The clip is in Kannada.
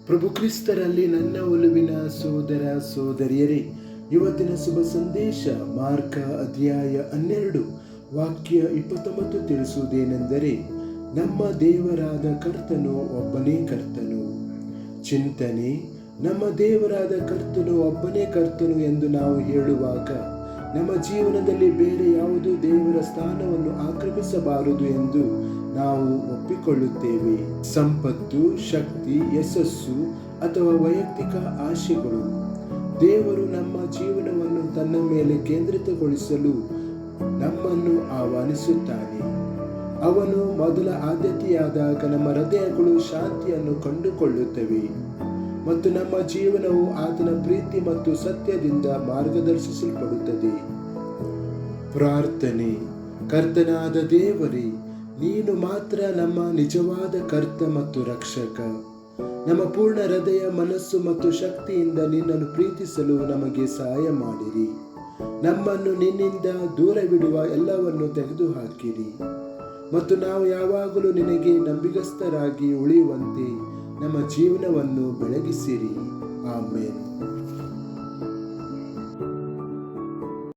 ಪ್ರಭು ಕ್ರಿಸ್ತರಲ್ಲಿ ನನ್ನ ಒಲುವಿನ ಸೋದರ ಸೋದರಿಯರೇ, ಇವತ್ತಿನ ಶುಭ ಸಂದೇಶ ಮಾರ್ಕ ಅಧ್ಯಾಯ 12 ವಾಕ್ಯ 29 ತಿಳಿಸುವುದೇನೆಂದರೆ, ನಮ್ಮ ದೇವರಾದ ಕರ್ತನು ಒಬ್ಬನೇ ಕರ್ತನು. ಚಿಂತನೆ: ನಮ್ಮ ದೇವರಾದ ಕರ್ತನು ಒಬ್ಬನೇ ಕರ್ತನು ಎಂದು ನಾವು ಹೇಳುವಾಗ ನಮ್ಮ ಜೀವನದಲ್ಲಿ ಬೇರೆ ಯಾವುದೂ ದೇವರ ಸ್ಥಾನವನ್ನು ಆಕ್ರಮಿಸಬಾರದು ಎಂದು ನಾವು ಒಪ್ಪಿಕೊಳ್ಳುತ್ತೇವೆ. ಸಂಪತ್ತು, ಶಕ್ತಿ, ಯಶಸ್ಸು ಅಥವಾ ವೈಯಕ್ತಿಕ ಆಶೆಗಳು ದೇವರು ನಮ್ಮ ಜೀವನವನ್ನು ತನ್ನ ಮೇಲೆ ಕೇಂದ್ರಿತಗೊಳಿಸಲು ನಮ್ಮನ್ನು ಆಹ್ವಾನಿಸುತ್ತಾನೆ. ಅವನು ಮೊದಲ ಆದ್ಯತೆಯಾದಾಗ ನಮ್ಮ ಹೃದಯಗಳು ಶಾಂತಿಯನ್ನು ಕಂಡುಕೊಳ್ಳುತ್ತವೆ ಮತ್ತು ನಮ್ಮ ಜೀವನವು ಆತನ ಪ್ರೀತಿ ಮತ್ತು ಸತ್ಯದಿಂದ ಮಾರ್ಗದರ್ಶಿಸಲ್ಪಡುತ್ತದೆ. ಪ್ರಾರ್ಥನೆ: ಕರ್ತನಾದ ದೇವರೇ, ನೀನು ಮಾತ್ರ ನಮ್ಮ ನಿಜವಾದ ಕರ್ತ ಮತ್ತು ರಕ್ಷಕ. ನಮ್ಮ ಪೂರ್ಣ ಹೃದಯ, ಮನಸ್ಸು ಮತ್ತು ಶಕ್ತಿಯಿಂದ ನಿನ್ನನ್ನು ಪ್ರೀತಿಸಲು ನಮಗೆ ಸಹಾಯ ಮಾಡಿರಿ. ನಮ್ಮನ್ನು ನಿನ್ನಿಂದ ದೂರವಿಡುವ ಎಲ್ಲವನ್ನು ತೆಗೆದುಹಾಕಿರಿ ಮತ್ತು ನಾವು ಯಾವಾಗಲೂ ನಿನಗೆ ನಂಬಿಗಸ್ತರಾಗಿ ಉಳಿಯುವಂತೆ ನಮ್ಮ ಜೀವನವನ್ನು ಬೆಳಗಿಸಿರಿ. ಆಮೇನ್.